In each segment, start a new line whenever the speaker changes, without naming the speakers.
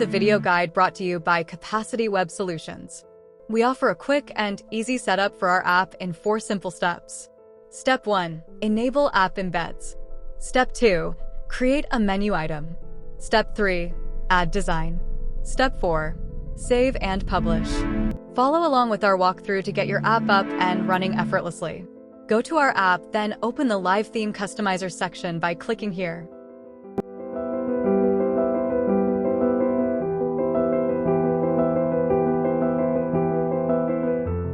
the video guide brought to you by Capacity Web Solutions. We offer a quick and easy setup for our app in 4 simple steps. Step 1. Enable app embeds. Step 2. Create a menu item. Step 3. Add design. Step 4. Save and publish. Follow along with our walkthrough to get your app up and running effortlessly. Go to our app, then open the Live Theme Customizer section by clicking here.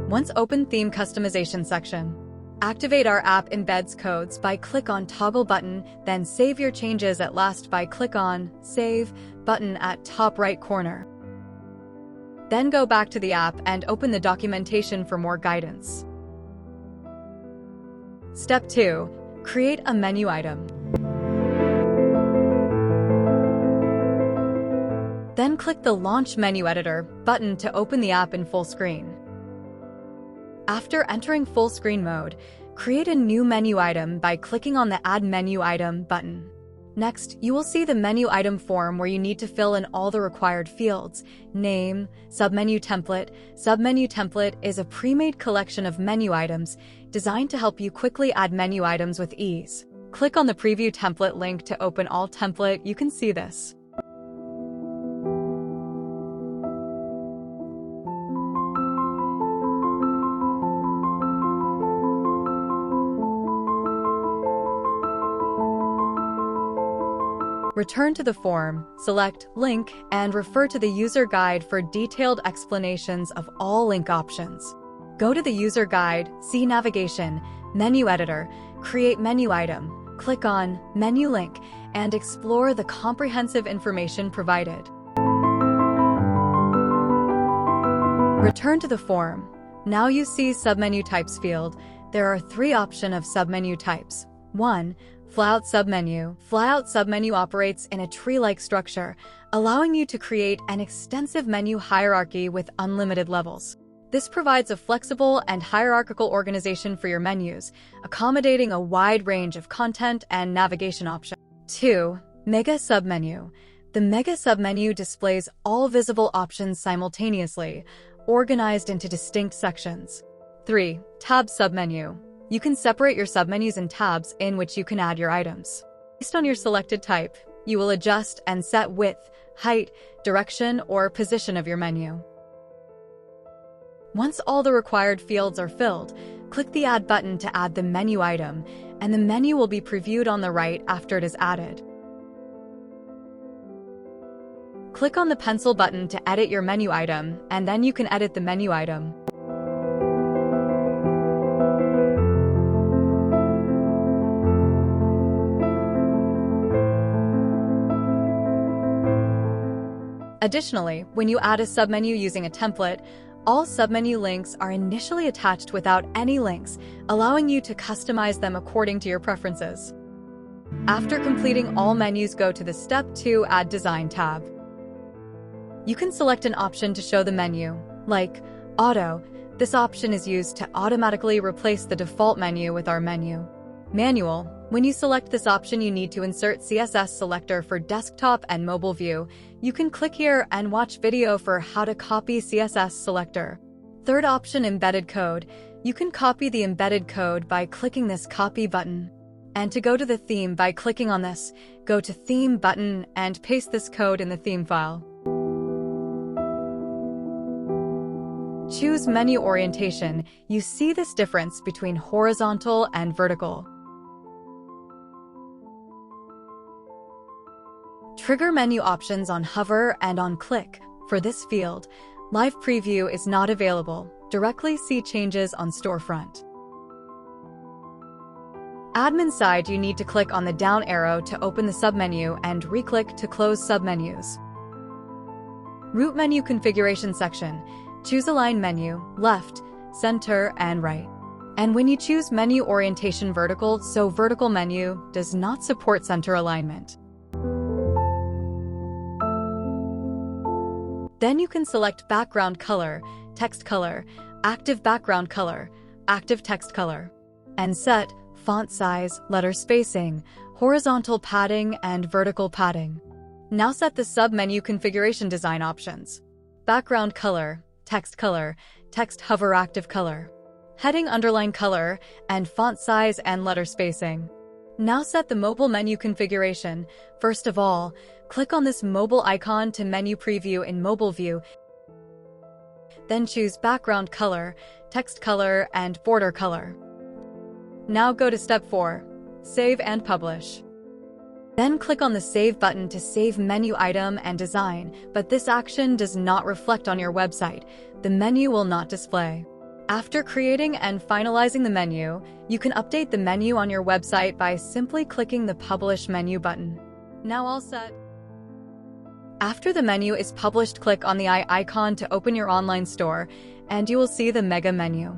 Once open Theme Customization section, activate our app embeds codes by click on Toggle button, then save your changes at last by click on Save button at top right corner. Then go back to the app and open the documentation for more guidance. Step 2. Create a menu item. Then click the Launch Menu Editor button to open the app in full screen. After entering full screen mode, create a new menu item by clicking on the Add Menu Item button. Next, you will see the menu item form where you need to fill in all the required fields: name, submenu template. Submenu template is a pre-made collection of menu items designed to help you quickly add menu items with ease. Click on the Preview Template link to open all template. You can see this. Return to the form, select Link, and refer to the user guide for detailed explanations of all link options. Go to the user guide, see Navigation, Menu Editor, Create Menu Item, click on Menu Link, and explore the comprehensive information provided. Return to the form. Now you see Submenu Types field. There are 3 options of submenu types. 1. Flyout submenu. Flyout submenu operates in a tree-like structure, allowing you to create an extensive menu hierarchy with unlimited levels. This provides a flexible and hierarchical organization for your menus, accommodating a wide range of content and navigation options. 2. Mega submenu. The mega submenu displays all visible options simultaneously, organized into distinct sections. 3. Tab submenu. You can separate your submenus in tabs in which you can add your items. Based on your selected type, you will adjust and set width, height, direction, or position of your menu. Once all the required fields are filled, click the Add button to add the menu item, and the menu will be previewed on the right after it is added. Click on the pencil button to edit your menu item, and then you can edit the menu item. Additionally, when you add a submenu using a template, all submenu links are initially attached without any links, allowing you to customize them according to your preferences. After completing all menus, go to the Step 2 Add Design tab. You can select an option to show the menu, like Auto. This option is used to automatically replace the default menu with our menu. Manual. When you select this option, you need to insert CSS selector for desktop and mobile view. You can click here and watch video for how to copy CSS selector. Third option, embedded code. You can copy the embedded code by clicking this copy button. And to go to the theme by clicking on this, go to theme button and paste this code in the theme file. Choose menu orientation. You see this difference between horizontal and vertical. Trigger menu options on hover and on click. For this field, live preview is not available. Directly see changes on storefront. Admin side, you need to click on the down arrow to open the submenu and re-click to close submenus. Root menu configuration section. Choose align menu, left, center, and right. And when you choose menu orientation vertical, so vertical menu does not support center alignment. Then you can select background color, text color, active background color, active text color, and set font size, letter spacing, horizontal padding, and vertical padding. Now set the sub-menu configuration design options. Background color, text hover active color, heading underline color, and font size and letter spacing. Now set the mobile menu configuration. First of all, click on this mobile icon to menu preview in mobile view. Then choose background color, text color, and border color. Now go to step 4, save and publish. Then click on the Save button to save menu item and design, but this action does not reflect on your website. The menu will not display. After creating and finalizing the menu, you can update the menu on your website by simply clicking the Publish menu button. Now all set. After the menu is published, click on the eye icon to open your online store, and you will see the mega menu.